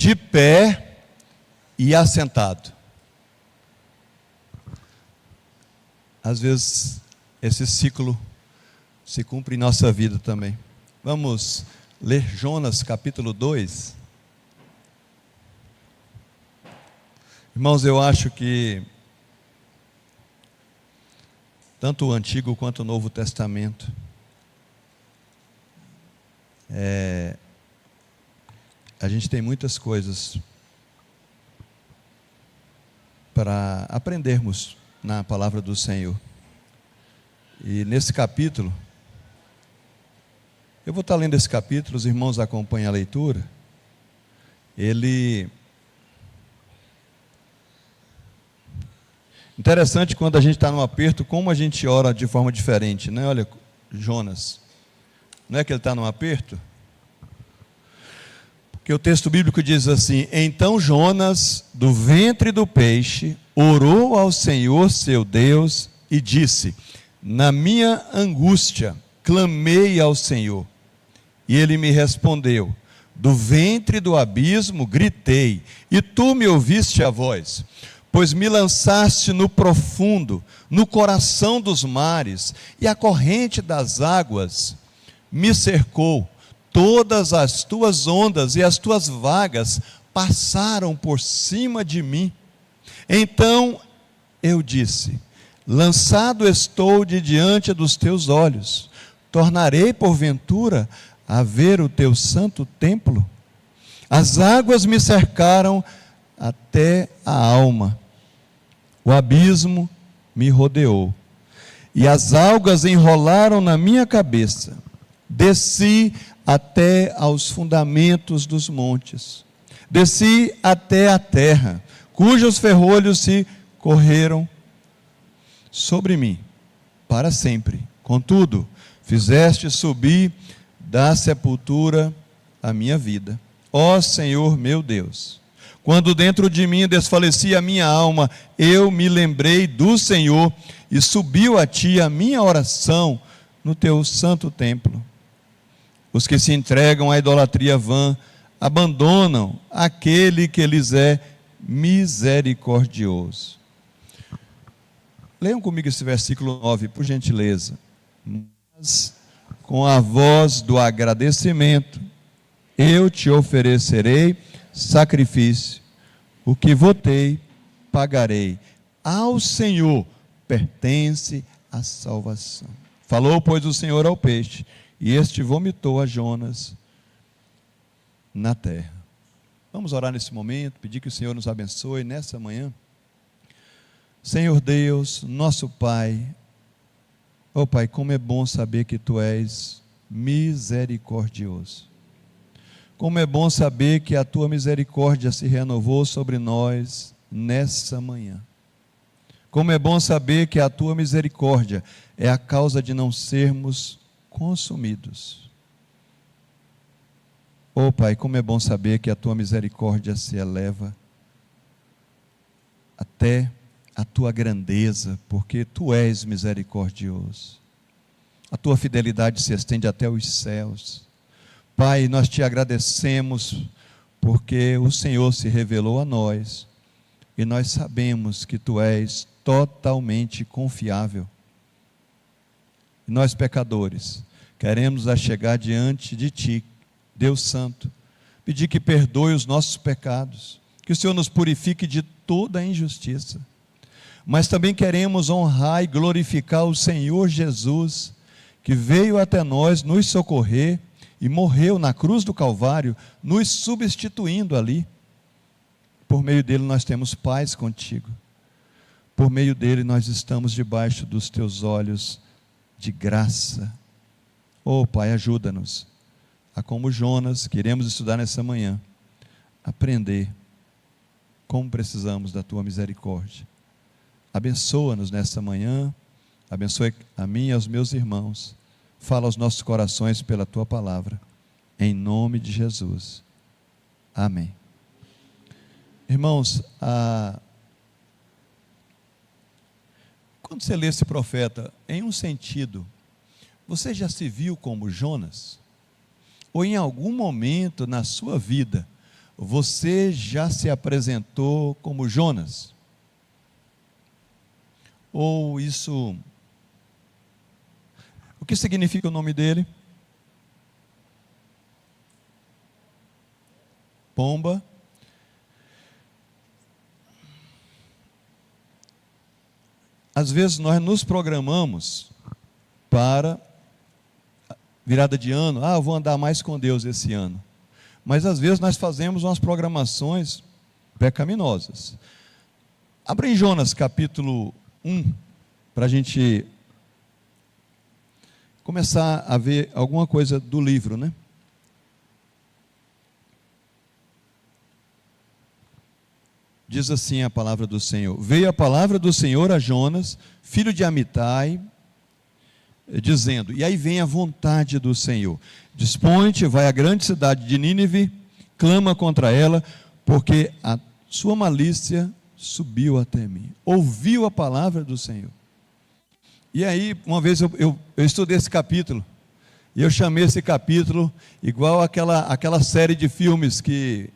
de pé e assentado. Às vezes, esse ciclo se cumpre em nossa vida também. Vamos ler Jonas capítulo 2. Irmãos, eu acho que tanto o Antigo quanto o Novo Testamento a gente tem muitas coisas para aprendermos na palavra do Senhor. E nesse capítulo, eu vou estar lendo esse capítulo, os irmãos acompanham a leitura. Interessante quando a gente está num aperto, como a gente ora de forma diferente, né? Olha, Jonas, não é que ele está num aperto? Porque o texto bíblico diz assim: então Jonas, do ventre do peixe, orou ao Senhor seu Deus e disse: na minha angústia clamei ao Senhor, e ele me respondeu. Do ventre do abismo gritei, e tu me ouviste a voz. Pois me lançaste no profundo, no coração dos mares, e a corrente das águas me cercou. Todas as tuas ondas e as tuas vagas passaram por cima de mim. Então eu disse: lançado estou de diante dos teus olhos. Tornarei porventura a ver o teu santo templo? As águas me cercaram até a alma. O abismo me rodeou, e as algas enrolaram na minha cabeça. Desci até aos fundamentos dos montes, desci até a terra, cujos ferrolhos se correram sobre mim para sempre. Contudo, fizeste subir da sepultura a minha vida, ó Senhor meu Deus. Quando dentro de mim desfalecia a minha alma, eu me lembrei do Senhor, e subiu a ti a minha oração no teu santo templo. Os que se entregam à idolatria vã abandonam aquele que lhes é misericordioso. Leiam comigo esse versículo 9, por gentileza. Mas com a voz do agradecimento eu te oferecerei sacrifício, o que votei pagarei. Ao Senhor pertence a salvação. Falou, pois, o Senhor ao peixe, e este vomitou a Jonas na terra. Vamos orar nesse momento, pedir que o Senhor nos abençoe nessa manhã. Senhor Deus, nosso Pai, ó Pai, como é bom saber que Tu és misericordioso. Como é bom saber que a Tua misericórdia se renovou sobre nós nessa manhã. Como é bom saber que a Tua misericórdia é a causa de não sermos consumidos. Oh Pai, como é bom saber que a Tua misericórdia se eleva até a Tua grandeza, porque Tu és misericordioso. A Tua fidelidade se estende até os céus. Pai, nós Te agradecemos porque o Senhor se revelou a nós e nós sabemos que Tu és totalmente confiável. E nós, pecadores, queremos chegar diante de Ti, Deus Santo, pedir que perdoe os nossos pecados, que o Senhor nos purifique de toda a injustiça, mas também queremos honrar e glorificar o Senhor Jesus, que veio até nós nos socorrer e morreu na cruz do Calvário, nos substituindo ali. Por meio dele nós temos paz contigo, por meio dele nós estamos debaixo dos teus olhos de graça. Oh Pai, ajuda-nos a, como Jonas, queremos estudar nessa manhã, aprender como precisamos da Tua misericórdia. Abençoa-nos nessa manhã, abençoe a mim e aos meus irmãos, fala aos nossos corações pela Tua palavra, em nome de Jesus, amém. Irmãos, quando você lê esse profeta, em um sentido, você já se viu como Jonas? Ou em algum momento na sua vida, você já se apresentou como Jonas? Ou isso... O que significa o nome dele? Pomba. Às vezes nós nos programamos para virada de ano. Eu vou andar mais com Deus esse ano. Mas às vezes nós fazemos umas programações pecaminosas. Abre em Jonas capítulo 1, para a gente começar a ver alguma coisa do livro, né? Diz assim a palavra do Senhor: veio a palavra do Senhor a Jonas, filho de Amitai, dizendo, e aí vem a vontade do Senhor: dispõe-te, vai à grande cidade de Nínive, clama contra ela, porque a sua malícia subiu até mim. Ouviu a palavra do Senhor. E aí, uma vez eu estudei esse capítulo, e eu chamei esse capítulo igual aquela série de filmes que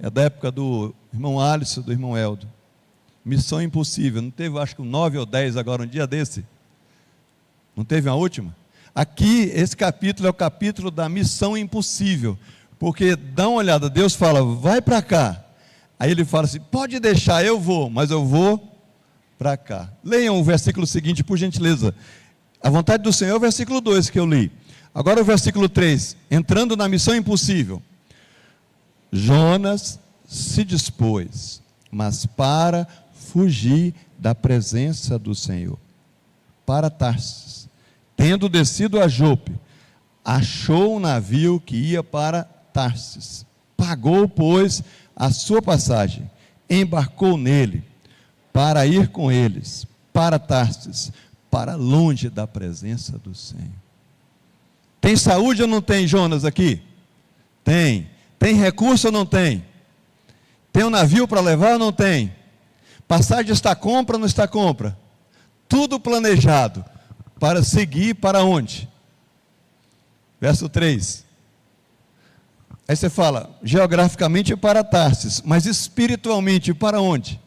é da época do irmão Alisson, do irmão Eldo. Missão Impossível. Não teve, acho que 9 ou 10 agora, um dia desse? Não teve uma última? Aqui, esse capítulo é o capítulo da missão impossível. Porque, dá uma olhada, Deus fala, vai para cá. Aí ele fala assim, pode deixar, eu vou, mas eu vou para cá. Leiam o versículo seguinte, por gentileza. A vontade do Senhor é o versículo 2 que eu li. Agora o versículo 3, entrando na missão impossível. Jonas se dispôs, mas para fugir da presença do Senhor, para Tarsis. Tendo descido a Jope, achou um navio que ia para Tarsis. Pagou, pois, a sua passagem, embarcou nele, para ir com eles, para Tarsis, para longe da presença do Senhor. Tem saúde ou não tem, Jonas, aqui? Tem. Tem recurso ou não tem? Tem um navio para levar ou não tem? Passagem está compra ou não está compra? Tudo planejado para seguir para onde? Verso 3. Aí você fala, geograficamente para Tarsis, mas espiritualmente para onde?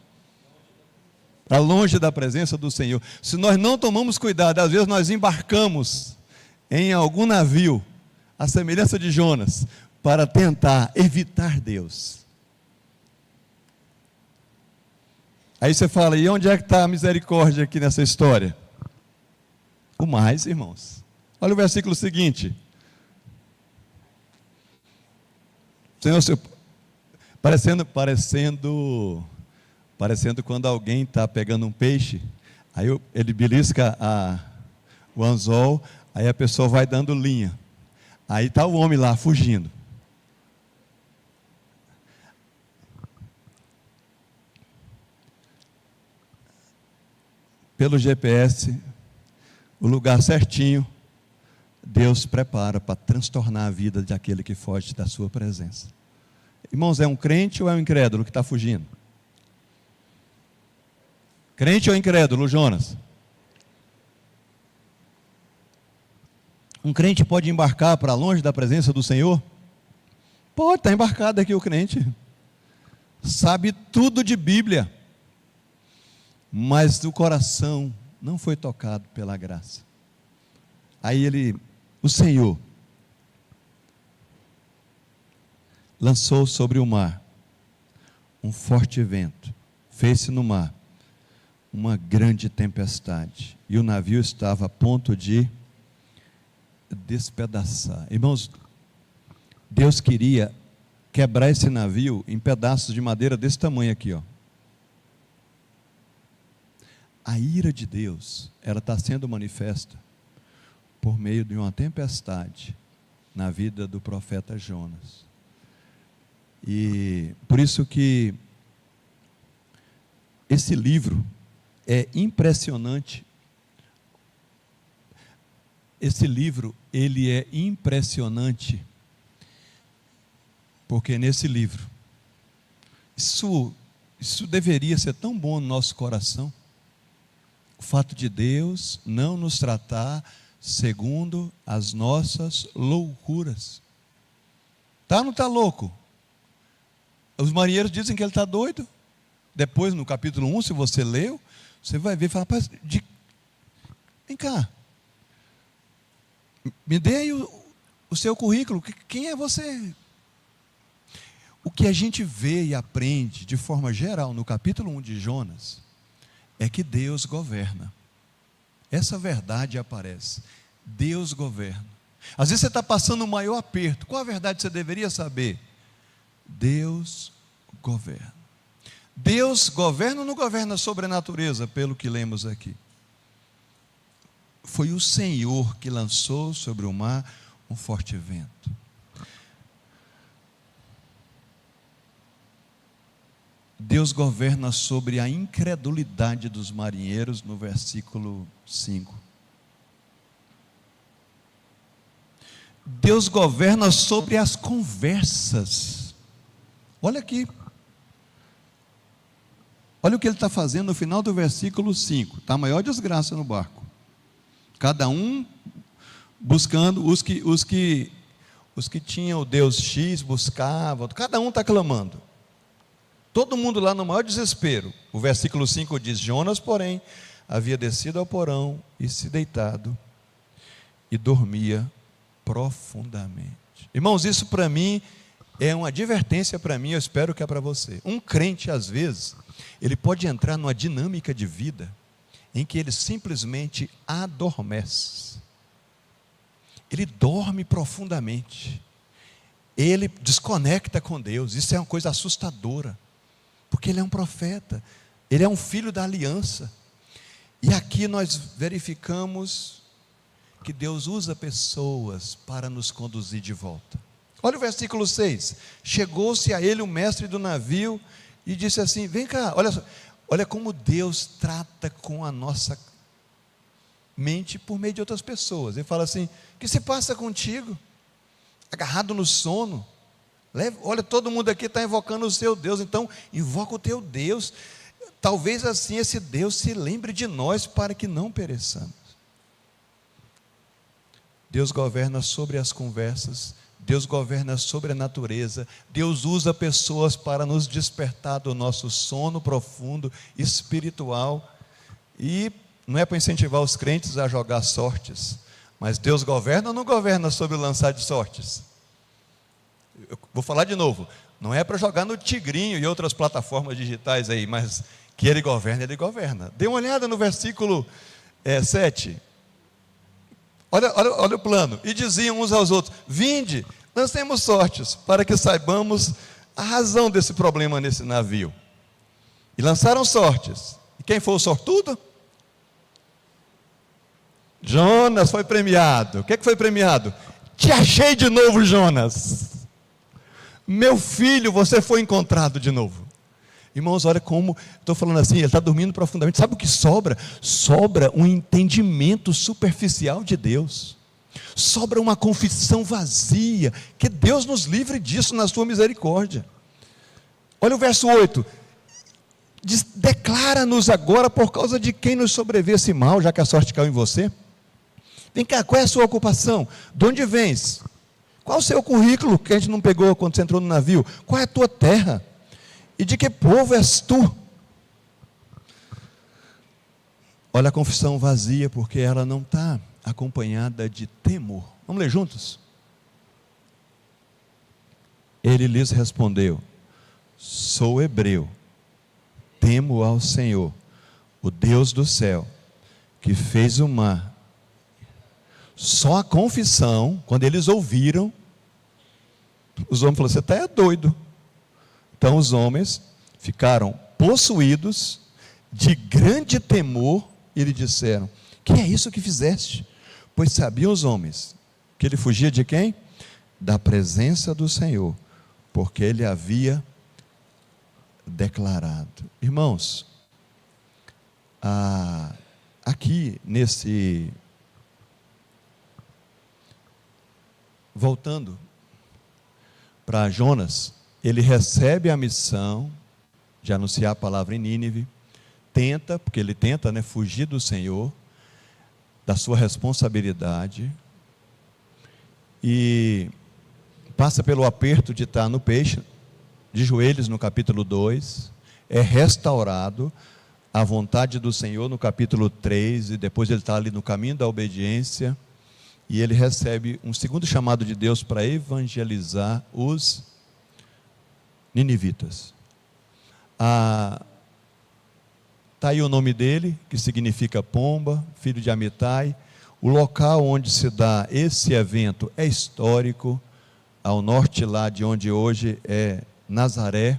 Para longe da presença do Senhor. Se nós não tomamos cuidado, às vezes nós embarcamos em algum navio, à semelhança de Jonas, para tentar evitar Deus. Aí você fala, e onde é que está a misericórdia aqui nessa história? O mais, irmãos. Olha o versículo seguinte. Senhor, parecendo quando alguém está pegando um peixe, aí ele belisca o anzol, aí a pessoa vai dando linha. Aí está o homem lá fugindo. Pelo GPS, o lugar certinho, Deus prepara para transtornar a vida daquele que foge da sua presença. Irmãos, é um crente ou é um incrédulo que está fugindo? Crente ou incrédulo, Jonas? Um crente pode embarcar para longe da presença do Senhor? Pode, está embarcado aqui o crente. Sabe tudo de Bíblia. Mas o coração não foi tocado pela graça. Aí o Senhor, lançou sobre o mar um forte vento, fez-se no mar uma grande tempestade, e o navio estava a ponto de despedaçar. Irmãos, Deus queria quebrar esse navio em pedaços de madeira desse tamanho aqui, ó. A ira de Deus, ela está sendo manifesta por meio de uma tempestade na vida do profeta Jonas. E por isso que esse livro é impressionante. Esse livro, ele é impressionante, porque nesse livro, isso deveria ser tão bom no nosso coração, o fato de Deus não nos tratar segundo as nossas loucuras. Tá ou não está louco? Os marinheiros dizem que ele está doido. Depois, no capítulo 1, se você leu, você vai ver e falar: vem cá, me dê aí o seu currículo, quem é você? O que a gente vê e aprende de forma geral no capítulo 1 de Jonas é que Deus governa. Essa verdade aparece. Deus governa. Às vezes você está passando um maior aperto. Qual a verdade você deveria saber? Deus governa. Deus governa ou não governa sobre a natureza, pelo que lemos aqui? Foi o Senhor que lançou sobre o mar um forte vento. Deus governa sobre a incredulidade dos marinheiros, no versículo 5. Deus governa sobre as conversas. Olha aqui. Olha o que ele está fazendo no final do versículo 5. Está a maior desgraça no barco. Cada um buscando, os que tinham o Deus X buscavam, cada um está clamando. Todo mundo lá no maior desespero. O versículo 5 diz: Jonas, porém, havia descido ao porão e se deitado e dormia profundamente. Irmãos, isso para mim é uma advertência para mim, eu espero que é para você. Um crente, às vezes, ele pode entrar numa dinâmica de vida em que ele simplesmente adormece. Ele dorme profundamente. Ele desconecta com Deus. Isso é uma coisa assustadora. Porque ele é um profeta, ele é um filho da aliança. E aqui nós verificamos que Deus usa pessoas para nos conduzir de volta. Olha o versículo 6. Chegou-se a ele o mestre do navio e disse assim: vem cá, olha como Deus trata com a nossa mente por meio de outras pessoas. Ele fala assim: o que se passa contigo? Agarrado no sono? Olha, todo mundo aqui está invocando o seu Deus, então invoca o teu Deus. Talvez assim esse Deus se lembre de nós para que não pereçamos. Deus governa sobre as conversas, Deus governa sobre a natureza, Deus usa pessoas para nos despertar do nosso sono profundo, espiritual. E não é para incentivar os crentes a jogar sortes, mas Deus governa ou não governa sobre o lançar de sortes? Eu vou falar de novo, não é para jogar no Tigrinho e outras plataformas digitais aí, mas que ele governa, ele governa. Dê uma olhada no versículo 7. Olha o plano. E diziam uns aos outros: vinde, lancemos sortes, para que saibamos a razão desse problema nesse navio. E lançaram sortes. E quem foi o sortudo? Jonas foi premiado. O que foi premiado? Te achei de novo, Jonas. Meu filho, você foi encontrado de novo. Irmãos, olha como, estou falando assim, ele está dormindo profundamente. Sabe o que sobra? Sobra um entendimento superficial de Deus. Sobra uma confissão vazia. Que Deus nos livre disso na sua misericórdia. Olha o verso 8. Declara-nos agora por causa de quem nos sobreveio esse mal, já que a sorte caiu em você. Vem cá, qual é a sua ocupação? De onde vens? Qual o seu currículo que a gente não pegou quando você entrou no navio? Qual é a tua terra? E de que povo és tu? Olha a confissão vazia, porque ela não está acompanhada de temor. Vamos ler juntos? Ele lhes respondeu: sou hebreu, temo ao Senhor, o Deus do céu, que fez o mar. Só a confissão, quando eles ouviram, os homens falaram: você está doido. Então os homens ficaram possuídos de grande temor e lhe disseram: que é isso que fizeste? Pois sabiam os homens que ele fugia de quem? Da presença do Senhor, porque ele havia declarado. Irmãos, aqui voltando para Jonas, ele recebe a missão de anunciar a palavra em Nínive, porque ele tenta, fugir do Senhor, da sua responsabilidade, e passa pelo aperto de estar no peixe. de joelhos no capítulo 2, é restaurado à vontade do Senhor no capítulo 3, e depois ele está ali no caminho da obediência, e ele recebe um segundo chamado de Deus para evangelizar os ninivitas. Está aí o nome dele, que significa pomba, filho de Amitai. O local onde se dá esse evento é histórico, ao norte lá de onde hoje é Nazaré,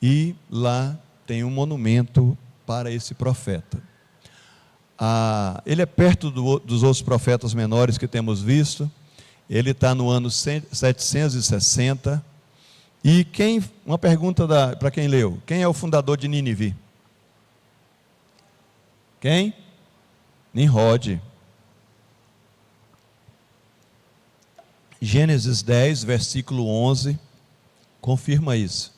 e lá tem um monumento para esse profeta. Ele é perto dos outros profetas menores que temos visto. Ele está no ano 760. E uma pergunta para quem leu: quem é o fundador de Nínive? Quem? Nimrod. Gênesis 10, versículo 11, confirma isso.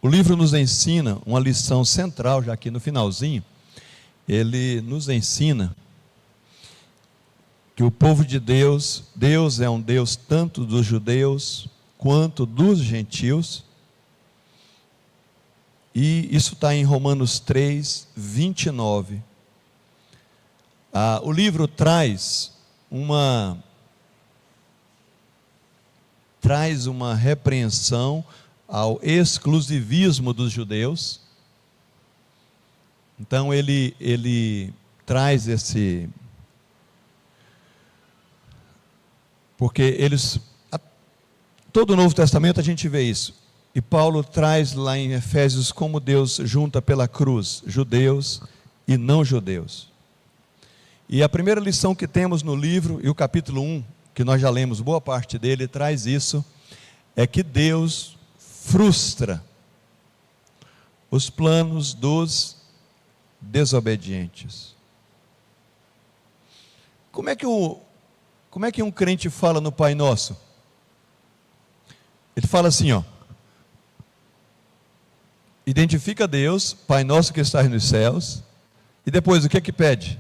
O livro nos ensina uma lição central, já aqui no finalzinho. Ele nos ensina que o povo de Deus é um Deus tanto dos judeus quanto dos gentios, e isso está em Romanos 3, 29. O livro traz uma repreensão ao exclusivismo dos judeus. Então ele traz porque todo o Novo Testamento a gente vê isso, e Paulo traz lá em Efésios como Deus junta pela cruz judeus e não judeus. E a primeira lição que temos no livro, e o capítulo 1, que nós já lemos boa parte dele, traz isso, é que Deus frustra os planos dos desobedientes. Como é que um crente fala no Pai Nosso? Ele fala assim, identifica Deus, Pai Nosso que estás nos céus, e depois o que pede?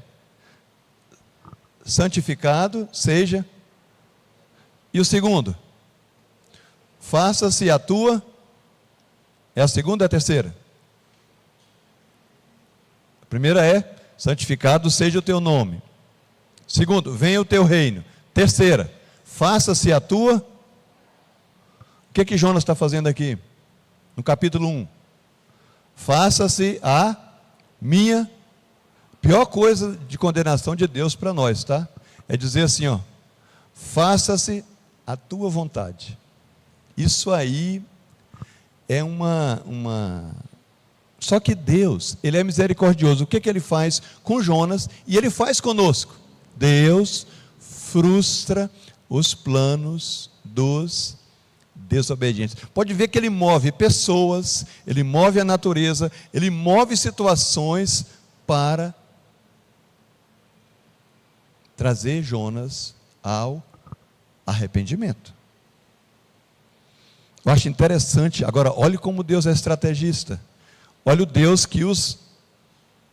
Santificado seja. E o segundo? Faça-se a tua. É a segunda ou a terceira? A primeira é: santificado seja o teu nome. Segundo, venha o teu reino. Terceira, faça-se a tua. O que Jonas está fazendo aqui? No capítulo 1. Faça-se a minha. Pior coisa de condenação de Deus para nós, tá? É dizer assim, faça-se a tua vontade. Isso aí é Só que Deus, Ele é misericordioso. O que Ele faz com Jonas e Ele faz conosco? Deus frustra os planos dos desobedientes. Pode ver que Ele move pessoas, Ele move a natureza, Ele move situações para trazer Jonas ao arrependimento. Eu acho interessante. Agora, olhe como Deus é estrategista. Olha o Deus que os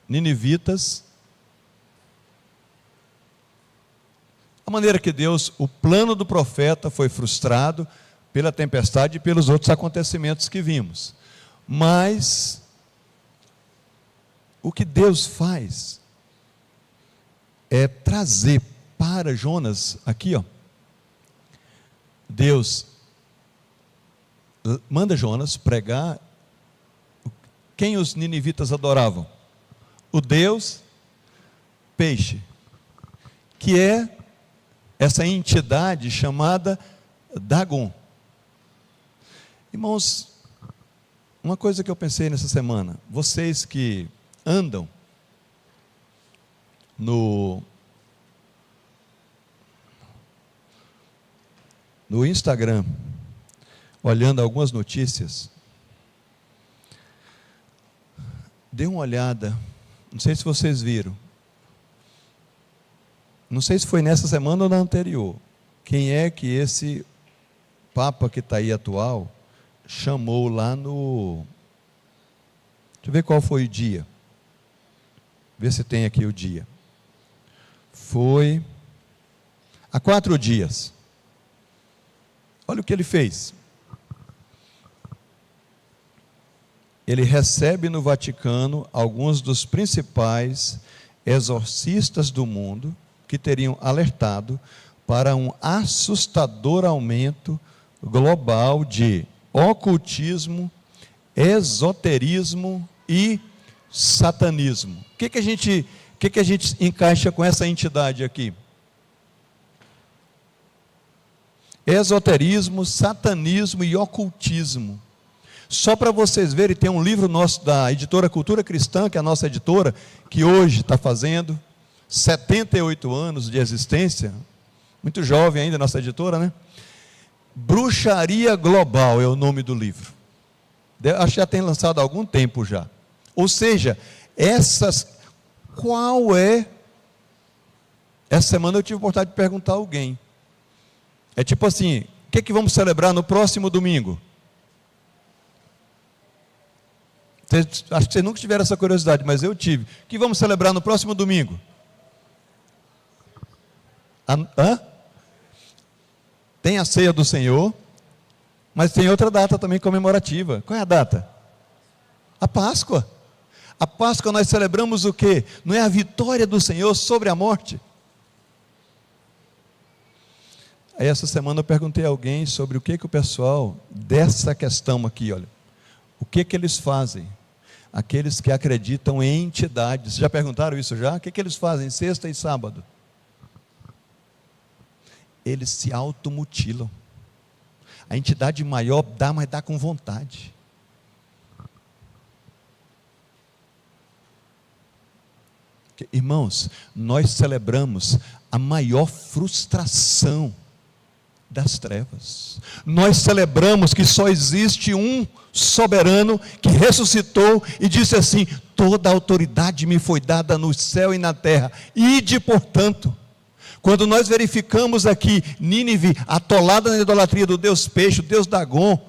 ninivitas, a maneira que o plano do profeta foi frustrado pela tempestade e pelos outros acontecimentos que vimos. Mas o que Deus faz é trazer para Jonas, aqui Deus manda Jonas pregar. Quem os ninivitas adoravam? O Deus peixe, que é essa entidade chamada Dagon. Irmãos, uma coisa que eu pensei nessa semana: vocês que andam no Instagram, olhando algumas notícias, dê uma olhada, não sei se vocês viram, não sei se foi nessa semana ou na anterior, quem é que esse Papa que está aí atual chamou lá no, deixa eu ver qual foi o dia. Vê se tem aqui o dia. Foi há 4 dias. Olha o que ele fez. Ele recebe no Vaticano alguns dos principais exorcistas do mundo que teriam alertado para um assustador aumento global de ocultismo, esoterismo e satanismo. O que a gente encaixa com essa entidade aqui? Esoterismo, satanismo e ocultismo. Só para vocês verem, tem um livro nosso da editora Cultura Cristã, que é a nossa editora, que hoje está fazendo 78 anos de existência, muito jovem ainda, nossa editora, né? Bruxaria Global é o nome do livro. Acho que já tem lançado há algum tempo já. Ou seja, qual é? Essa semana eu tive a oportunidade de perguntar a alguém. É tipo assim, o que vamos celebrar no próximo domingo? Acho que vocês nunca tiveram essa curiosidade, mas eu tive. O que vamos celebrar no próximo domingo? Tem a ceia do Senhor, mas tem outra data também comemorativa. Qual é a data? A Páscoa. A Páscoa nós celebramos o quê? Não é a vitória do Senhor sobre a morte? Aí essa semana eu perguntei a alguém sobre o que o pessoal, dessa questão aqui, olha, o que eles fazem? Aqueles que acreditam em entidades. Já perguntaram isso já? O que eles fazem sexta e sábado? Eles se automutilam. A entidade maior dá, mas dá com vontade. Irmãos, nós celebramos a maior frustração das trevas. Nós celebramos que só existe um soberano que ressuscitou e disse assim: toda a autoridade me foi dada no céu e na terra. Ide, portanto. Quando nós verificamos aqui Nínive atolada na idolatria do deus peixe, o deus Dagon,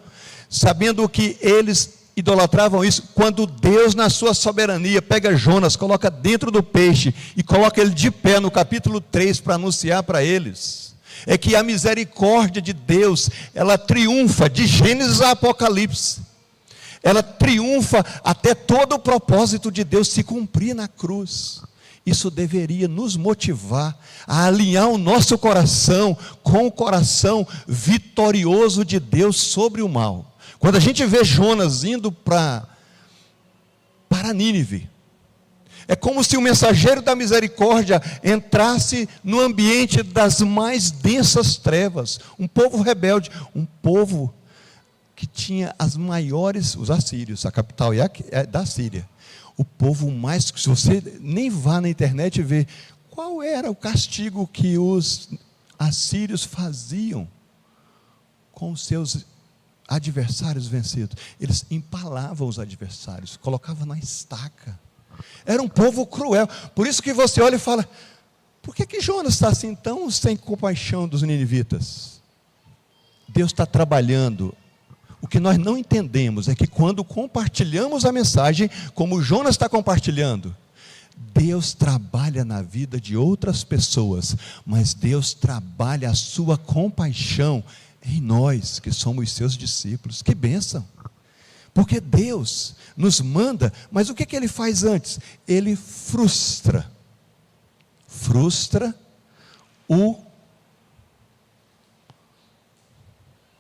sabendo que eles idolatravam isso, quando Deus na sua soberania pega Jonas, coloca dentro do peixe e coloca ele de pé no capítulo 3 para anunciar para eles, é que a misericórdia de Deus, ela triunfa de Gênesis a Apocalipse, ela triunfa até todo o propósito de Deus se cumprir na cruz. Isso deveria nos motivar a alinhar o nosso coração com o coração vitorioso de Deus sobre o mal. Quando a gente vê Jonas indo para Nínive, é como se o mensageiro da misericórdia entrasse no ambiente das mais densas trevas, um povo rebelde, um povo que tinha as maiores, os assírios, a capital é da Síria, o povo mais, se você nem vá na internet e vê qual era o castigo que os assírios faziam com os seus adversários vencidos, eles empalavam os adversários, colocavam na estaca. Era um povo cruel. Por isso que você olha e fala: por que Jonas está assim tão sem compaixão dos ninivitas? Deus está trabalhando. O que nós não entendemos é que quando compartilhamos a mensagem, como Jonas está compartilhando, Deus trabalha na vida de outras pessoas, mas Deus trabalha a sua compaixão em nós, que somos seus discípulos. Que bênção! Porque Deus nos manda, mas o que Ele faz antes? Ele frustra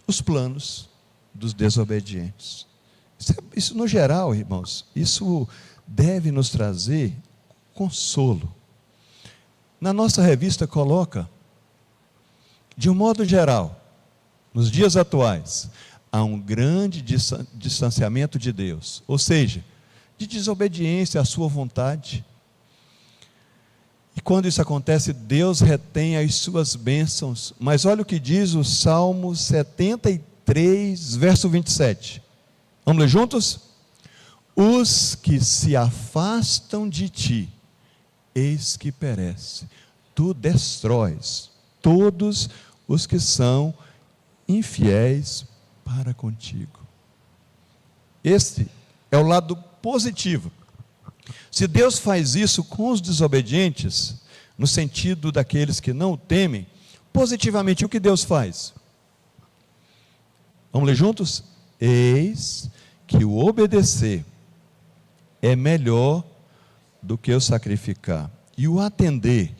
os planos dos desobedientes. Isso no geral, irmãos, isso deve nos trazer consolo. Na nossa revista coloca, de um modo geral, nos dias atuais, há um grande distanciamento de Deus, ou seja, de desobediência à sua vontade. E quando isso acontece, Deus retém as suas bênçãos. Mas olha o que diz o Salmo 73, verso 27. Vamos ler juntos? Os que se afastam de ti, eis que perece. Tu destróis todos os que são infiéis para contigo. Este é o lado positiva. Se Deus faz isso com os desobedientes, no sentido daqueles que não o temem, positivamente, o que Deus faz? Vamos ler juntos? Eis que o obedecer é melhor do que o sacrificar, e o atender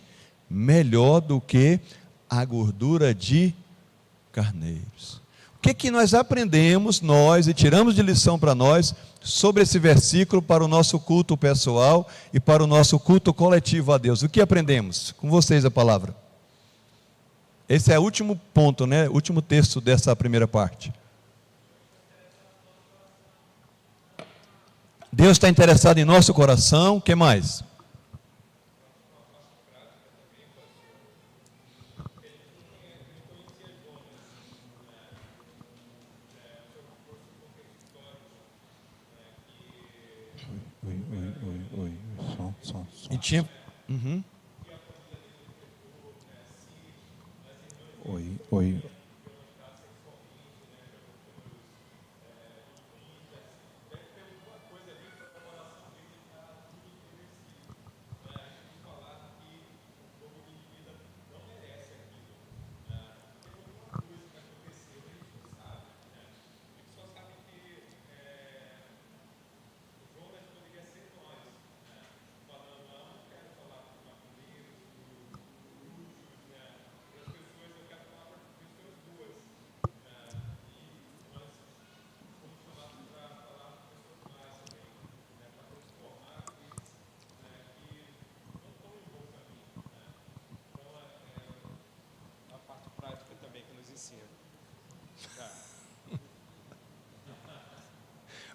melhor do que a gordura de carneiros. O que nós aprendemos, nós, e tiramos de lição para nós, sobre esse versículo para o nosso culto pessoal e para o nosso culto coletivo a Deus? O que aprendemos? Com vocês a palavra. Esse é o último ponto, né? O último texto dessa primeira parte. Deus está interessado em nosso coração. O que mais? Oi. Som. E tinha... Oi.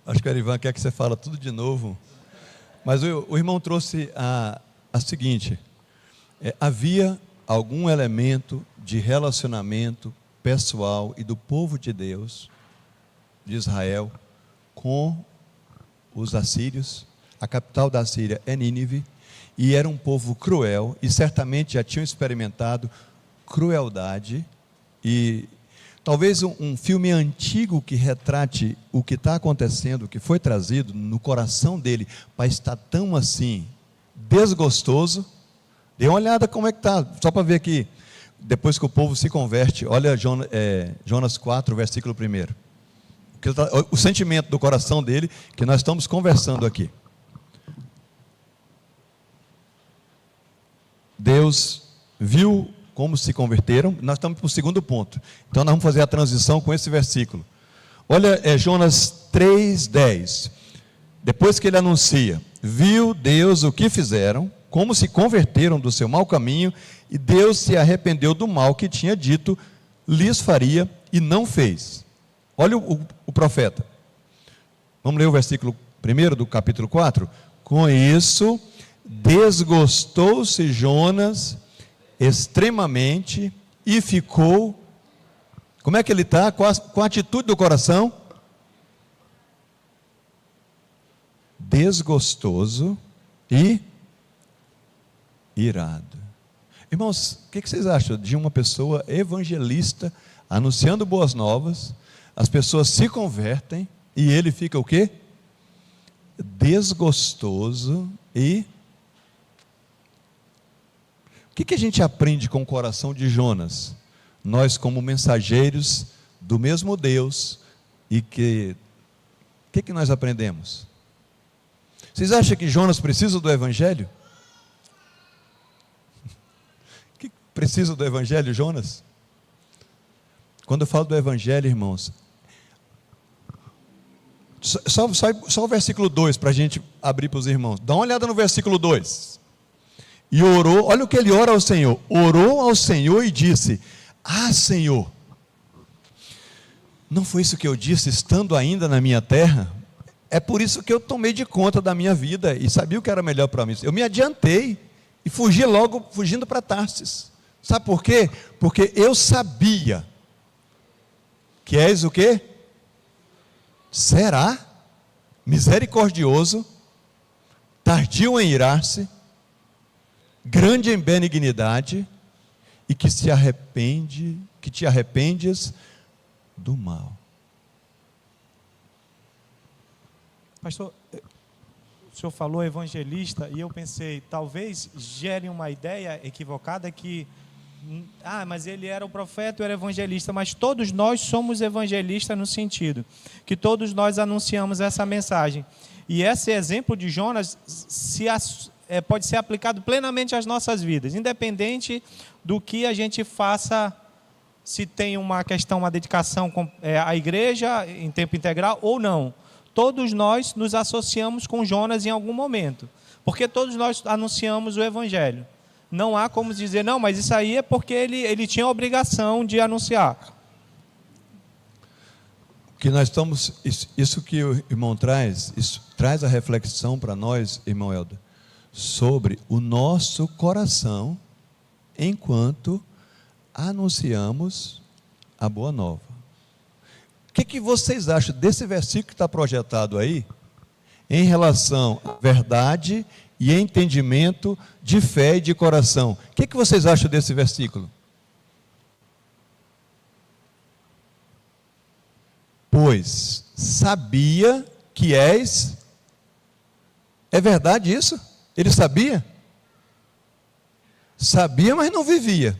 Acho que o Arivan quer que você fale tudo de novo. Mas o irmão trouxe a seguinte: havia algum elemento de relacionamento pessoal e do povo de Deus, de Israel, com os assírios. A capital da Síria é Nínive, e era um povo cruel, e certamente já tinham experimentado crueldade. E talvez um filme antigo que retrate o que está acontecendo, que foi trazido no coração dele, para estar tão assim, desgostoso. Dê uma olhada como é que está, só para ver aqui, depois que o povo se converte. Olha Jonas 4, versículo 1. O sentimento do coração dele, que nós estamos conversando aqui. Deus viu como se converteram. Nós estamos para o segundo ponto, então nós vamos fazer a transição com esse versículo. Olha, Jonas 3:10. Depois que ele anuncia, viu Deus o que fizeram, como se converteram do seu mau caminho, e Deus se arrependeu do mal que tinha dito lhes faria, e não fez. Olha o profeta. Vamos ler o versículo 1 do capítulo 4. Com isso, desgostou-se Jonas extremamente e ficou... Como é que ele está? Com a atitude do coração? Desgostoso e irado. Irmãos, o que vocês acham de uma pessoa evangelista anunciando boas novas, as pessoas se convertem e ele fica o quê? Desgostoso e... O que a gente aprende com o coração de Jonas? Nós, como mensageiros do mesmo Deus, e o que nós aprendemos? Vocês acham que Jonas precisa do Evangelho? Que precisa do Evangelho, Jonas? Quando eu falo do Evangelho, irmãos, só o versículo 2 para a gente abrir para os irmãos. Dá uma olhada no versículo 2. E orou, olha o que ele ora ao Senhor. Orou ao Senhor e disse: Ah, Senhor, não foi isso que eu disse estando ainda na minha terra? É por isso que eu tomei de conta da minha vida e sabia o que era melhor para mim. Eu me adiantei e fugi logo, fugindo para Tarsis. Sabe por quê? Porque eu sabia que és o quê? Será misericordioso, tardio em irar-se, grande em benignidade, e que te arrependes do mal. Pastor, o senhor falou evangelista, e eu pensei, talvez gere uma ideia equivocada que, mas ele era o profeta, eu era evangelista, mas todos nós somos evangelistas no sentido que todos nós anunciamos essa mensagem. E esse exemplo de Jonas pode ser aplicado plenamente às nossas vidas, independente do que a gente faça, se tem uma questão, uma dedicação à igreja em tempo integral ou não. Todos nós nos associamos com Jonas em algum momento, porque todos nós anunciamos o evangelho. Não há como dizer, não, mas isso aí é porque ele tinha a obrigação de anunciar. Que nós estamos, isso que o irmão traz, isso traz a reflexão para nós, irmão Helder, sobre o nosso coração enquanto anunciamos a boa nova. O que vocês acham desse versículo que está projetado aí, em relação à verdade e entendimento de fé e de coração? O que vocês acham desse versículo? Pois sabia que és. É verdade isso? Ele sabia? Sabia, mas não vivia.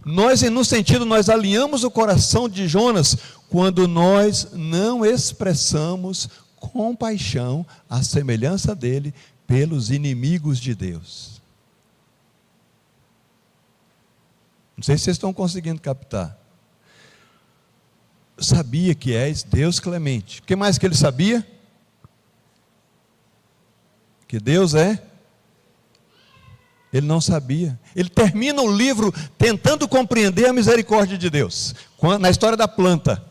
No sentido, nós alinhamos o coração de Jonas quando nós não expressamos compaixão à semelhança dele pelos inimigos de Deus. Não sei se vocês estão conseguindo captar. Sabia que és Deus clemente. O que mais que ele sabia? Que Deus é? Ele não sabia. Ele termina o livro tentando compreender a misericórdia de Deus. Na história da planta,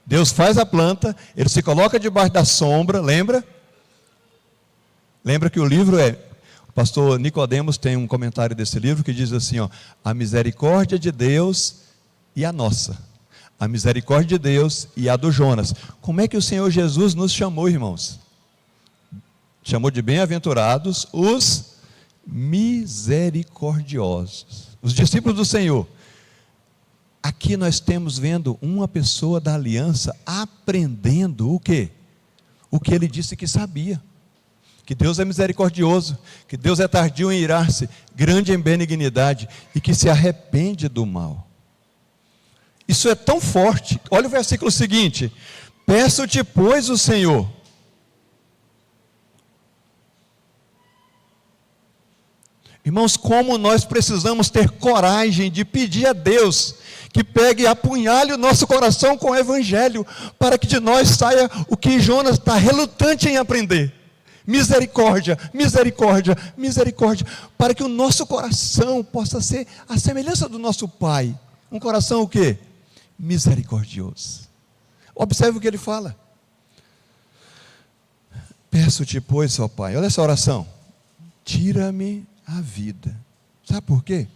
Deus faz a planta, ele se coloca debaixo da sombra, lembra? Lembra que o livro o pastor Nicodemos tem um comentário desse livro que diz assim, a misericórdia de Deus e a nossa. A misericórdia de Deus e a do Jonas. Como é que o Senhor Jesus nos chamou, irmãos? Chamou de bem-aventurados os misericordiosos. Os discípulos do Senhor. Aqui nós temos vendo uma pessoa da aliança aprendendo o quê? O que ele disse que sabia. Que Deus é misericordioso, que Deus é tardio em irar-se, grande em benignidade e que se arrepende do mal. Isso é tão forte. Olha o versículo seguinte: peço-te, pois, o Senhor. Irmãos, como nós precisamos ter coragem de pedir a Deus que pegue e apunhale o nosso coração com o Evangelho, para que de nós saia o que Jonas está relutante em aprender. Misericórdia, misericórdia, misericórdia, para que o nosso coração possa ser a semelhança do nosso Pai. Um coração o quê? Misericordioso. Observe o que ele fala. Peço-te, pois, ó Pai, olha essa oração. Tira-me a vida. Sabe por quê?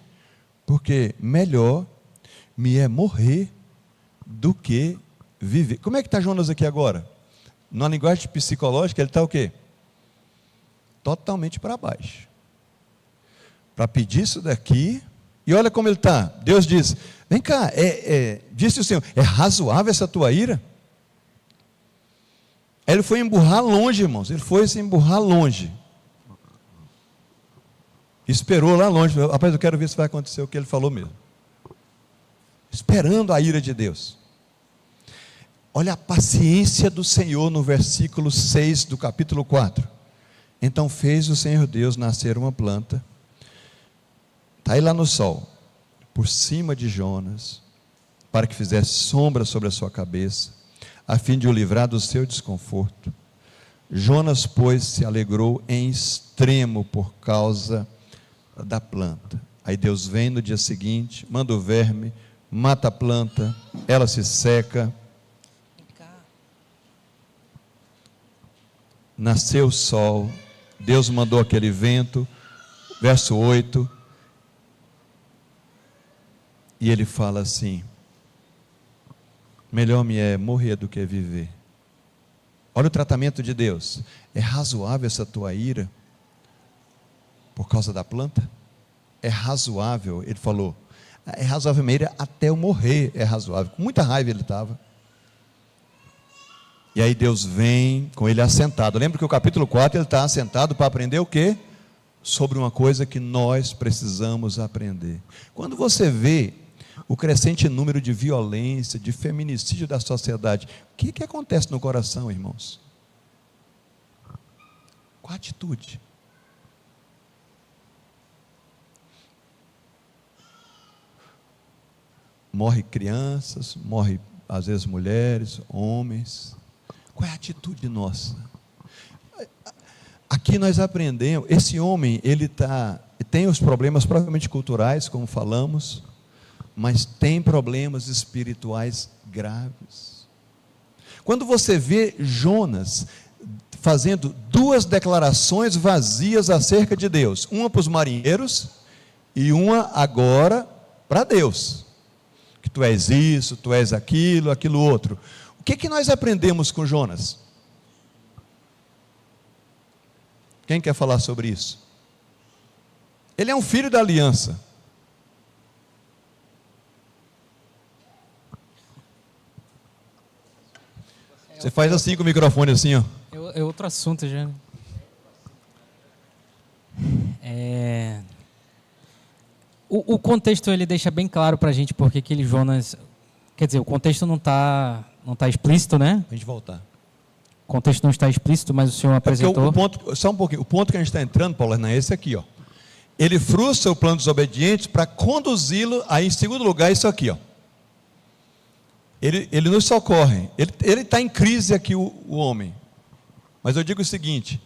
Porque melhor me é morrer do que viver. Como é que está Jonas aqui agora? Na linguagem psicológica, ele está o quê? Totalmente para baixo. Para pedir isso daqui, e olha como ele está. Deus diz, vem cá, disse o Senhor, é razoável essa tua ira? Ele foi emburrar longe, irmãos, ele foi se emburrar longe. Esperou lá longe, rapaz, eu quero ver se vai acontecer o que ele falou mesmo. Esperando a ira de Deus. Olha a paciência do Senhor no versículo 6 do capítulo 4. Então fez o Senhor Deus nascer uma planta, está aí lá no sol, por cima de Jonas, para que fizesse sombra sobre a sua cabeça, a fim de o livrar do seu desconforto. Jonas, pois, se alegrou em extremo por causa da planta. Aí Deus vem no dia seguinte, manda o verme, mata a planta, ela se seca. Nasceu o sol, Deus mandou aquele vento, verso 8, e ele fala assim: melhor me é morrer do que viver. Olha o tratamento de Deus. É razoável essa tua ira por causa da planta? É razoável, ele falou, é razoável minha ira até eu morrer, é razoável. Com muita raiva ele estava. E aí Deus vem com ele assentado. Lembra que o capítulo 4 ele está assentado para aprender o quê? Sobre uma coisa que nós precisamos aprender. Quando você vê o crescente número de violência, de feminicídio da sociedade, o que acontece no coração, irmãos? Qual a atitude? Morre crianças, morre às vezes mulheres, homens. Qual é a atitude nossa? Aqui nós aprendemos, esse homem, ele tem os problemas provavelmente culturais, como falamos, mas tem problemas espirituais graves. Quando você vê Jonas fazendo duas declarações vazias acerca de Deus, uma para os marinheiros e uma agora para Deus, que tu és isso, tu és aquilo, aquilo outro. O que nós aprendemos com Jonas? Quem quer falar sobre isso? Ele é um filho da aliança. Você faz assim com o microfone, assim, ó. É outro assunto já. O contexto ele deixa bem claro para a gente porque aquele Jonas, quer dizer, o contexto não tá explícito, né? A gente voltar. O contexto não está explícito, mas o senhor apresentou. Só um pouquinho. O ponto que a gente está entrando, Paulo, não é esse aqui, ó. Ele frustra o plano dos obedientes para conduzi-lo, aí em segundo lugar, isso aqui, ó. Ele nos socorre. Ele está em crise aqui, o homem. Mas eu digo o seguinte: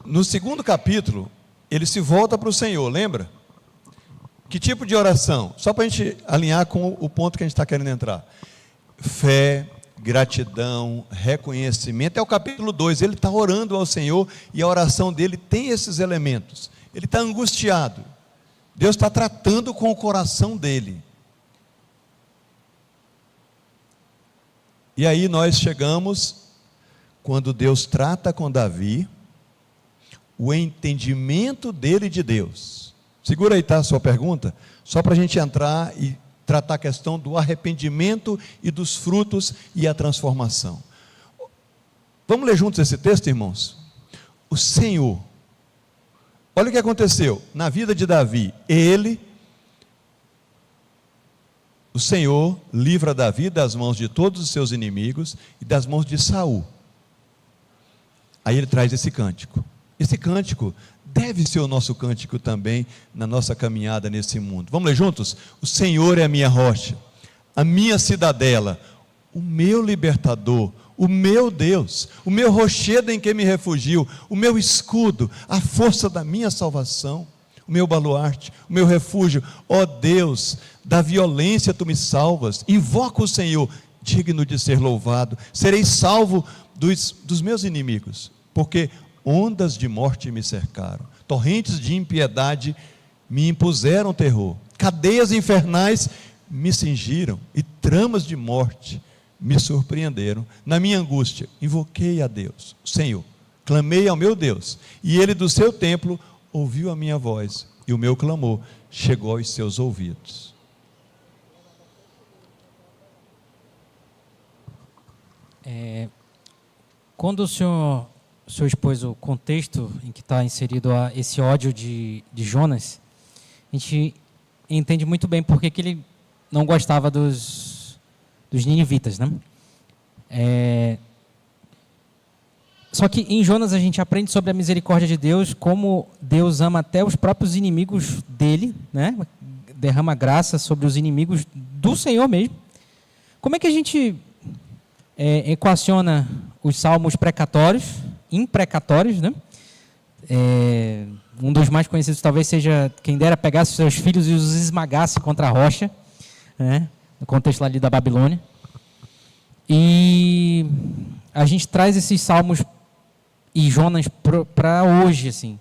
no segundo capítulo, ele se volta para o Senhor, lembra? Que tipo de oração? Só para a gente alinhar com o ponto que a gente está querendo entrar. Fé, gratidão, reconhecimento. É o capítulo 2, ele está orando ao Senhor e a oração dele tem esses elementos. Ele está angustiado. Deus está tratando com o coração dele. E aí nós chegamos, quando Deus trata com Davi, o entendimento dele de Deus. Segura aí, tá, a sua pergunta? Só para a gente entrar e tratar a questão do arrependimento e dos frutos e a transformação. Vamos ler juntos esse texto, irmãos? O Senhor, olha o que aconteceu na vida de Davi. O Senhor livra Davi das mãos de todos os seus inimigos e das mãos de Saul. Aí ele traz esse cântico. Esse cântico deve ser o nosso cântico também na nossa caminhada nesse mundo. Vamos ler juntos? O Senhor é a minha rocha, a minha cidadela, o meu libertador, o meu Deus, o meu rochedo em que me refugio, o meu escudo, a força da minha salvação, o meu baluarte, o meu refúgio. Ó Deus, da violência tu me salvas. Invoco o Senhor, digno de ser louvado. Serei salvo dos meus inimigos, porque ondas de morte me cercaram, torrentes de impiedade me impuseram terror, cadeias infernais me cingiram e tramas de morte me surpreenderam. Na minha angústia invoquei a Deus, o Senhor, clamei ao meu Deus, e ele do seu templo ouviu a minha voz, e o meu clamor chegou aos seus ouvidos. Quando o senhor expôs o contexto em que está inserido esse ódio de Jonas, a gente entende muito bem porque que ele não gostava dos ninivitas, né? Só que em Jonas a gente aprende sobre a misericórdia de Deus, como Deus ama até os próprios inimigos dele, né? Derrama graça sobre os inimigos do Senhor mesmo. Como é que a gente equaciona os salmos imprecatórios, né? Um dos mais conhecidos talvez seja: quem dera pegasse os seus filhos e os esmagasse contra a rocha, né? No contexto ali da Babilônia. E a gente traz esses salmos e Jonas para hoje, assim,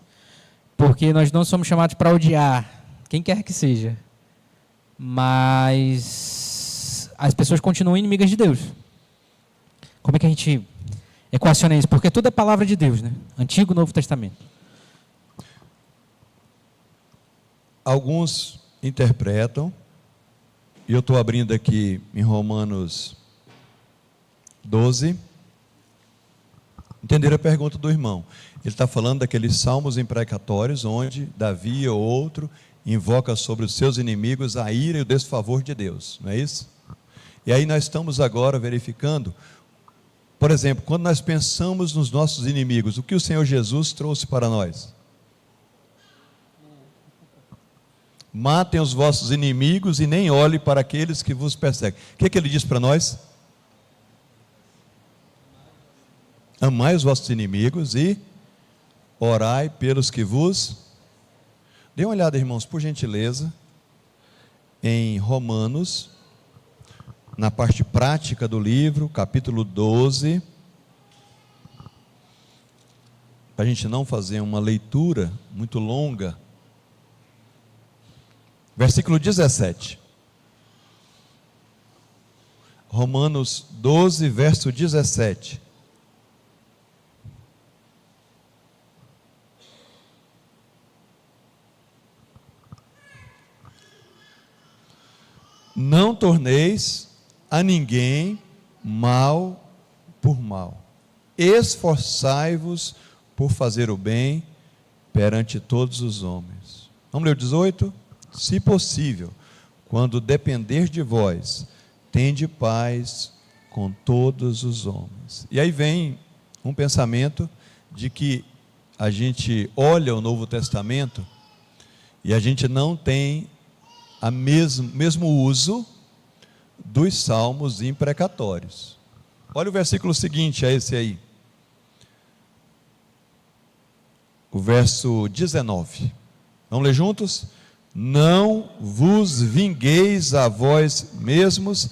porque nós não somos chamados para odiar quem quer que seja, mas as pessoas continuam inimigas de Deus. Como é que a gente equaciona isso? Porque tudo é palavra de Deus, né? Antigo e Novo Testamento. Alguns interpretam E eu estou abrindo aqui em Romanos 12. Entenderam a pergunta do irmão? Ele está falando daqueles salmos imprecatórios, onde Davi ou outro invoca sobre os seus inimigos a ira e o desfavor de Deus, não é isso? E aí nós estamos agora verificando, por exemplo, quando nós pensamos nos nossos inimigos, o que o Senhor Jesus trouxe para nós? Matem os vossos inimigos e nem olhem para aqueles que vos perseguem. O que ele diz para nós? Amai os vossos inimigos e orai pelos que vos... Dê uma olhada, irmãos, por gentileza, em Romanos, na parte prática do livro, capítulo 12, para a gente não fazer uma leitura muito longa, versículo 17. Romanos 12, verso 17. Não torneis a ninguém mal por mal. Esforçai-vos por fazer o bem perante todos os homens. Vamos ler o 18? Se possível, quando depender de vós, tende paz com todos os homens. E aí vem um pensamento de que a gente olha o Novo Testamento e a gente não tem o mesmo uso dos salmos imprecatórios. Olha o versículo seguinte, é esse aí. O verso 19. Vamos ler juntos? Não vos vingueis a vós mesmos,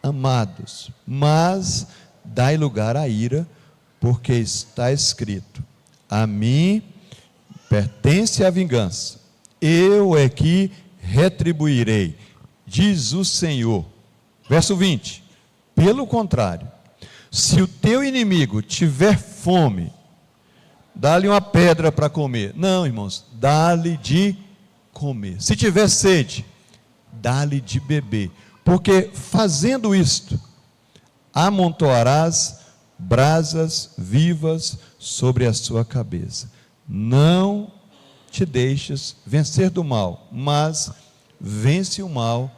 amados, mas dai lugar à ira, porque está escrito: a mim pertence a vingança, eu é que retribuirei, diz o Senhor. Verso 20. Pelo contrário, se o teu inimigo tiver fome, dá-lhe uma pedra para comer. Não, irmãos, dá-lhe de comer. Se tiver sede, dá-lhe de beber, porque fazendo isto, amontoarás brasas vivas sobre a sua cabeça. Não te deixes vencer do mal, mas vence o mal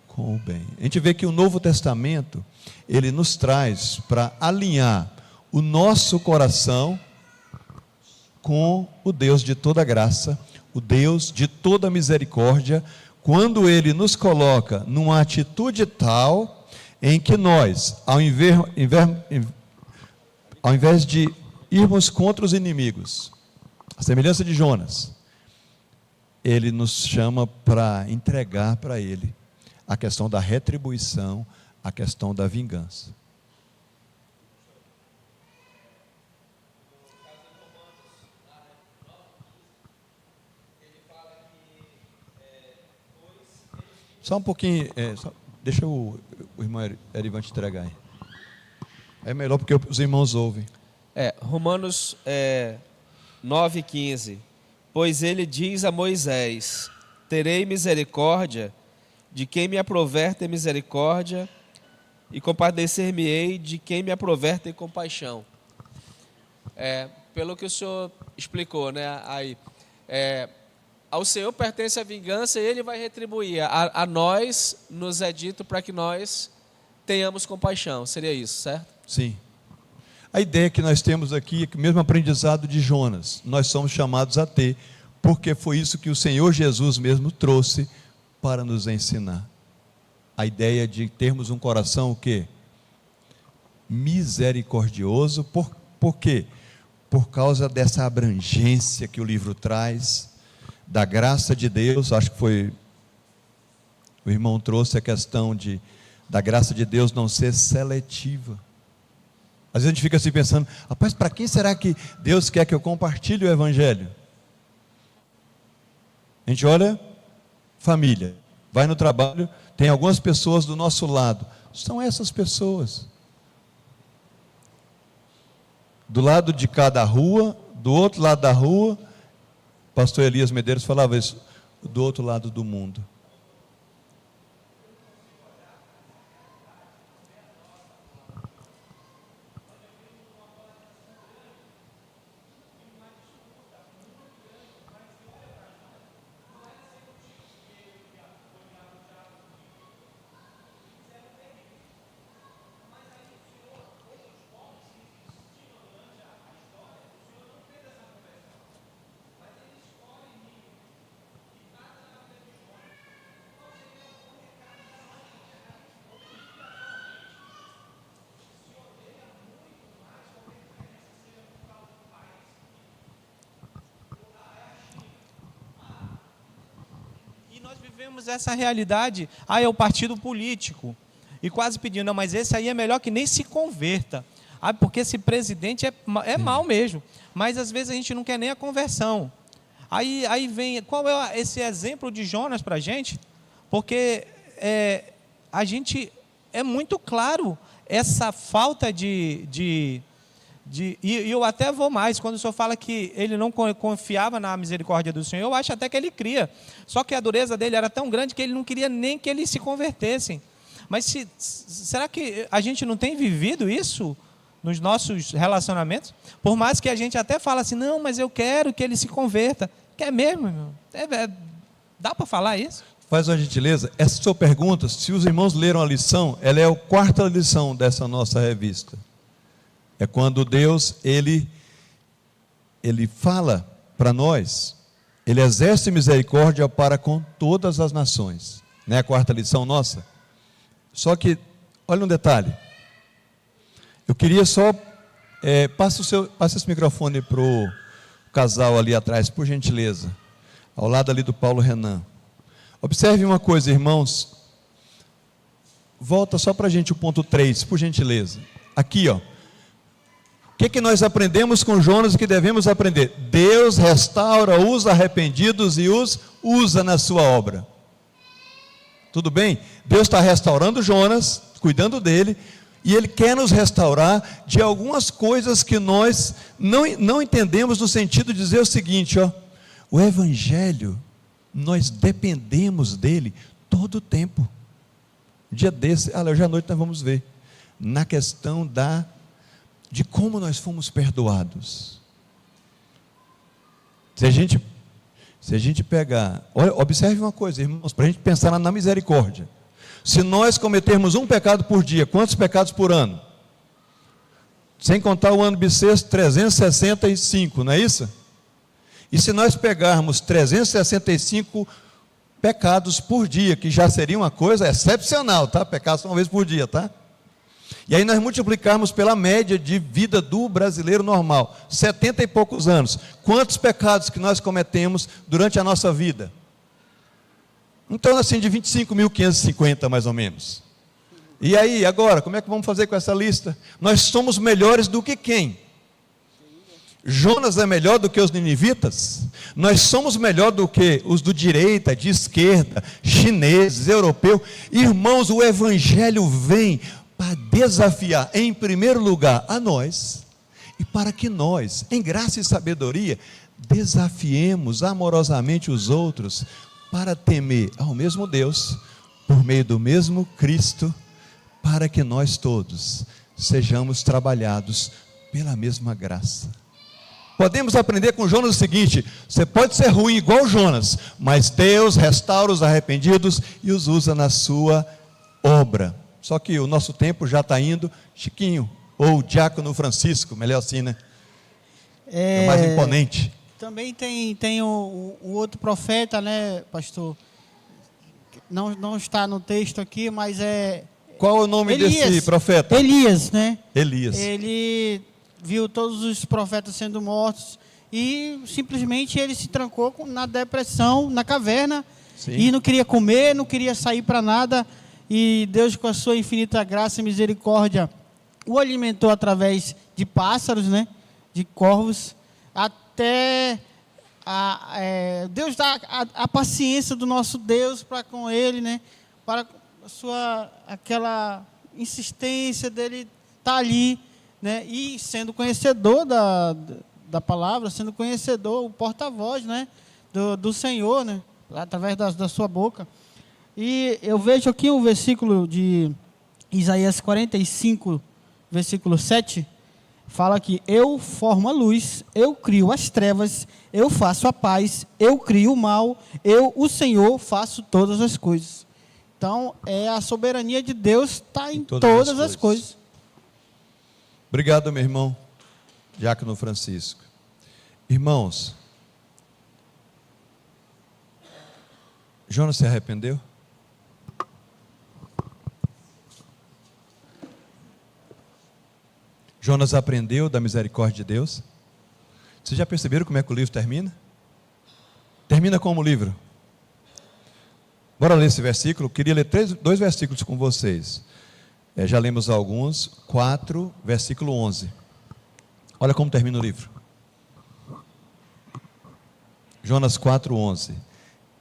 com o bem. A gente vê que o Novo Testamento, ele nos traz para alinhar o nosso coração com o Deus de toda graça, o Deus de toda misericórdia, quando ele nos coloca numa atitude tal em que nós, ao invés de irmos contra os inimigos, a semelhança de Jonas, ele nos chama para entregar para ele a questão da retribuição, a questão da vingança. Só um pouquinho, deixa o irmão Erivan te entregar aí. É melhor porque os irmãos ouvem. Romanos 9,15. Pois ele diz a Moisés: terei misericórdia de quem me aprover ter misericórdia, e compadecer-me-ei de quem me aprover ter compaixão. Pelo que o senhor explicou, né? Aí, ao Senhor pertence a vingança e ele vai retribuir. A nós nos é dito para que nós tenhamos compaixão. Seria isso, certo? Sim. A ideia que nós temos aqui é que o mesmo aprendizado de Jonas, nós somos chamados a ter, porque foi isso que o Senhor Jesus mesmo trouxe para nos ensinar. A ideia de termos um coração o quê? Misericordioso. Por quê? Por causa dessa abrangência que o livro traz, da graça de Deus. Acho que foi o irmão trouxe a questão da graça de Deus não ser seletiva. Às vezes a gente fica assim pensando: rapaz, para quem será que Deus quer que eu compartilhe o Evangelho? A gente olha, família, vai no trabalho, tem algumas pessoas do nosso lado. São essas pessoas. Do lado de cada rua, do outro lado da rua, pastor Elias Medeiros falava isso, do outro lado do mundo. nós vivemos essa realidade. É o partido político. E quase pedindo, não, mas esse aí é melhor que nem se converta. Porque esse presidente é mau mesmo. Mas às vezes a gente não quer nem a conversão. Aí vem, qual é esse exemplo de Jonas para a gente? Porque a gente, é muito claro essa falta e eu até vou mais, quando o senhor fala que ele não confiava na misericórdia do Senhor, eu acho até que ele cria. Só que a dureza dele era tão grande que ele não queria nem que eles se convertessem. Mas será que a gente não tem vivido isso nos nossos relacionamentos? Por mais que a gente até fala assim, não, mas eu quero que ele se converta. Quer mesmo, irmão? Dá para falar isso? Faz uma gentileza, essa sua pergunta, se os irmãos leram a lição, ela é a 4ª lição dessa nossa revista. É quando Deus, Ele fala para nós, Ele exerce misericórdia para com todas as nações. Não é a 4ª lição nossa? Só que, olha um detalhe. Eu queria só, passa esse microfone para o casal ali atrás, por gentileza. Ao lado ali do Paulo Renan. Observe uma coisa, irmãos. Volta só para a gente o ponto 3, por gentileza. Aqui, ó. O que nós aprendemos com Jonas e que devemos aprender? Deus restaura os arrependidos e os usa na sua obra. Tudo bem? Deus está restaurando Jonas, cuidando dele, e Ele quer nos restaurar de algumas coisas que nós não entendemos, no sentido de dizer o seguinte, ó, o Evangelho, nós dependemos dele todo o tempo. Um dia desse, hoje à noite nós vamos ver, na questão de como nós fomos perdoados. Se a gente pegar, olha, observe uma coisa, irmãos, para a gente pensar na misericórdia. Se nós cometermos um pecado por dia, quantos pecados por ano? Sem contar o ano bissexto, 365, não é isso? E se nós pegarmos 365 pecados por dia, que já seria uma coisa excepcional, tá? Pecados uma vez por dia, tá? E aí nós multiplicarmos pela média de vida do brasileiro normal, 70 e poucos anos. Quantos pecados que nós cometemos durante a nossa vida? Então, assim, de 25.550 mais ou menos. E aí, agora, como é que vamos fazer com essa lista? Nós somos melhores do que quem? Jonas é melhor do que os ninivitas? Nós somos melhor do que os do direita, de esquerda, chineses, europeus? Irmãos, o Evangelho vem para desafiar, em primeiro lugar, a nós, e para que nós, em graça e sabedoria, desafiemos amorosamente os outros, para temer ao mesmo Deus, por meio do mesmo Cristo, para que nós todos sejamos trabalhados pela mesma graça. Podemos aprender com Jonas o seguinte: você pode ser ruim igual Jonas, mas Deus restaura os arrependidos e os usa na sua obra. Só que o nosso tempo já está indo. Chiquinho, ou Diácono Francisco, melhor assim, né? É mais imponente. Também tem o outro profeta, né, pastor? Não está no texto aqui, mas Qual é o nome desse profeta? Elias, né? Elias. Ele viu todos os profetas sendo mortos e simplesmente ele se trancou na depressão, na caverna. Sim. E não queria comer, não queria sair para nada. E Deus, com a sua infinita graça e misericórdia, o alimentou através de pássaros, né? De corvos, até Deus dá a paciência do nosso Deus para com ele, né? Para aquela insistência dele estar ali, né? E sendo conhecedor da palavra, sendo conhecedor, o porta-voz, né? Do Senhor, né? Através da sua boca. E eu vejo aqui um versículo de Isaías 45, versículo 7, fala que eu formo a luz, eu crio as trevas, eu faço a paz, eu crio o mal, eu, o Senhor, faço todas as coisas. Então, a soberania de Deus está em todas as coisas. Obrigado, meu irmão, Diácono Francisco. Irmãos, Jonas se arrependeu? Jonas aprendeu da misericórdia de Deus? Vocês já perceberam como é que o livro termina? Termina como o livro? Bora ler esse versículo? Queria ler dois versículos com vocês. Já lemos alguns. 4, versículo 11. Olha como termina o livro. Jonas 4:11.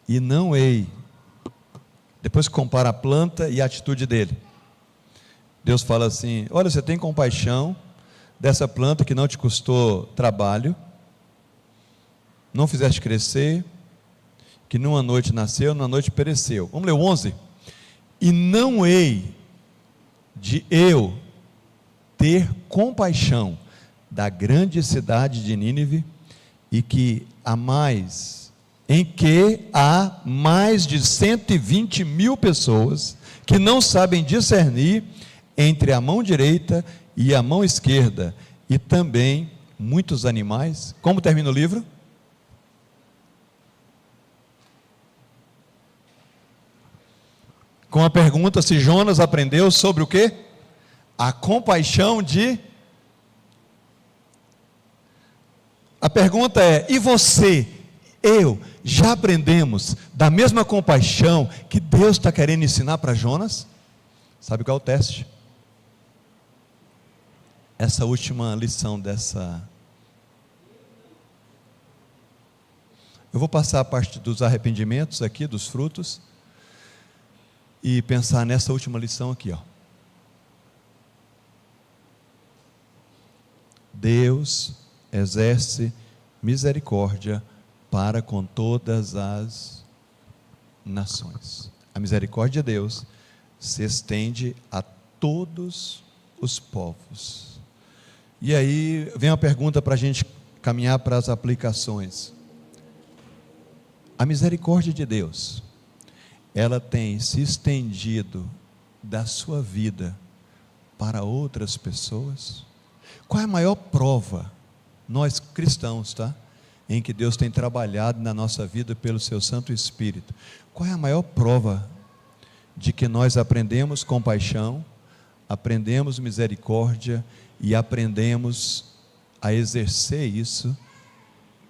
E não hei. Depois que compara a planta e a atitude dele. Deus fala assim: olha, você tem compaixão dessa planta que não te custou trabalho, não fizeste crescer, que numa noite nasceu, numa noite pereceu. Vamos ler o 11? E não hei de eu ter compaixão da grande cidade de Nínive, e que em que há mais de 120.000 pessoas que não sabem discernir entre a mão direita e a mão esquerda, e também muitos animais. Como termina o livro? Com a pergunta se Jonas aprendeu sobre o quê? A compaixão de... A pergunta é: e você, eu, já aprendemos da mesma compaixão que Deus está querendo ensinar para Jonas? Sabe qual é o teste? Essa última lição eu vou passar a parte dos arrependimentos aqui, dos frutos, e pensar nessa última lição aqui, ó. Deus exerce misericórdia para com todas as nações. A misericórdia de Deus se estende a todos os povos. E aí vem uma pergunta para a gente caminhar para as aplicações. A misericórdia de Deus, ela tem se estendido da sua vida para outras pessoas? Qual é a maior prova, nós cristãos, tá? Em que Deus tem trabalhado na nossa vida pelo seu Santo Espírito? Qual é a maior prova de que nós aprendemos compaixão, aprendemos misericórdia e aprendemos a exercer isso,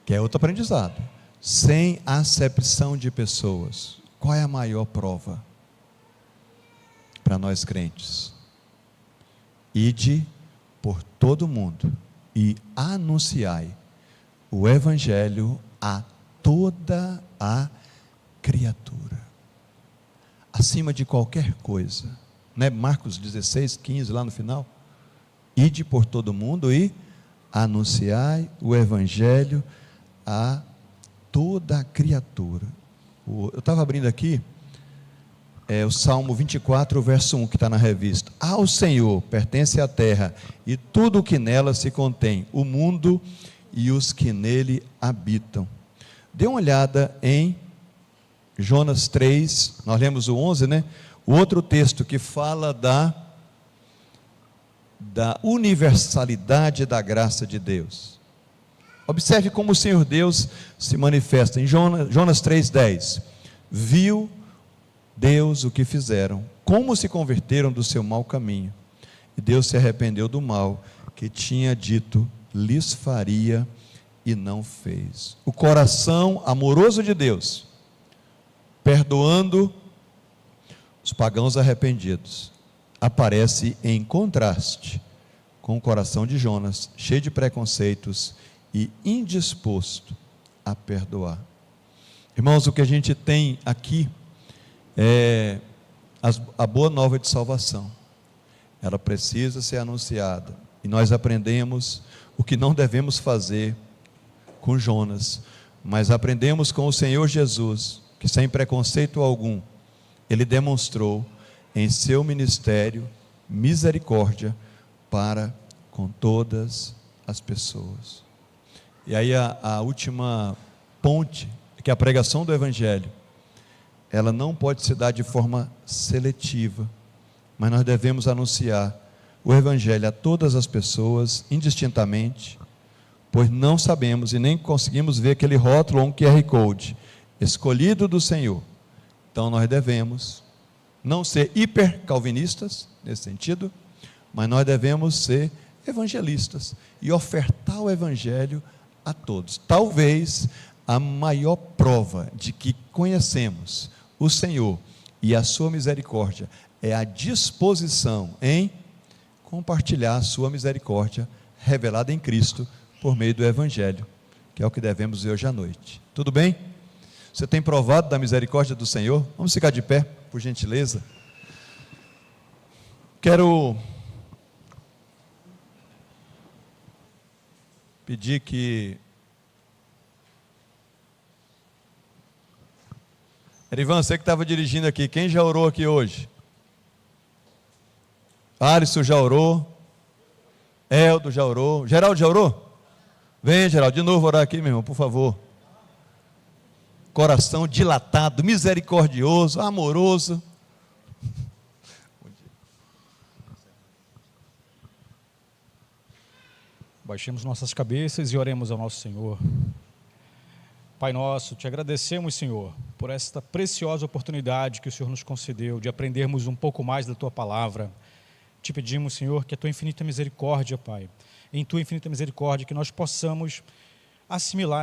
que é outro aprendizado, sem acepção de pessoas? Qual é a maior prova para nós crentes? Ide por todo mundo e anunciai o Evangelho a toda a criatura, acima de qualquer coisa, não é Marcos 16:15 lá no final? Ide por todo mundo e anunciai o Evangelho a toda a criatura. Eu estava abrindo aqui, o Salmo 24, verso 1, que está na revista. Ao Senhor pertence a terra e tudo o que nela se contém, o mundo e os que nele habitam. Dê uma olhada em Jonas 3, nós lemos o 11, né? O outro texto que fala da universalidade da graça de Deus. Observe como o Senhor Deus se manifesta em Jonas 3:10. Viu Deus o que fizeram, como se converteram do seu mau caminho, e Deus se arrependeu do mal que tinha dito lhes faria e não fez. O coração amoroso de Deus, perdoando os pagãos arrependidos, aparece em contraste com o coração de Jonas, cheio de preconceitos e indisposto a perdoar. Irmãos, o que a gente tem aqui é a boa nova de salvação. Ela precisa ser anunciada, e nós aprendemos o que não devemos fazer com Jonas, mas aprendemos com o Senhor Jesus, que sem preconceito algum, Ele demonstrou em seu ministério misericórdia para com todas as pessoas. E aí a última ponte, que é a pregação do Evangelho, ela não pode se dar de forma seletiva, mas nós devemos anunciar o Evangelho a todas as pessoas, indistintamente, pois não sabemos e nem conseguimos ver aquele rótulo ou um QR Code, escolhido do Senhor. Então nós devemos não ser hiper-calvinistas, nesse sentido, mas nós devemos ser evangelistas e ofertar o Evangelho a todos. Talvez a maior prova de que conhecemos o Senhor e a sua misericórdia é a disposição em compartilhar a sua misericórdia revelada em Cristo por meio do Evangelho, que é o que devemos ver hoje à noite. Tudo bem? Você tem provado da misericórdia do Senhor? Vamos ficar de pé, por gentileza. Quero pedir que Erivan, você que estava dirigindo aqui, quem já orou aqui hoje? Alisson já orou? Eldo já orou? Geraldo já orou? Vem, Geraldo, de novo orar aqui, meu irmão, por favor. Coração dilatado, misericordioso, amoroso. Baixemos nossas cabeças e oremos ao nosso Senhor. Pai nosso, te agradecemos, Senhor, por esta preciosa oportunidade que o Senhor nos concedeu de aprendermos um pouco mais da Tua Palavra. Te pedimos, Senhor, que a Tua infinita misericórdia, Pai, em Tua infinita misericórdia, que nós possamos assimilar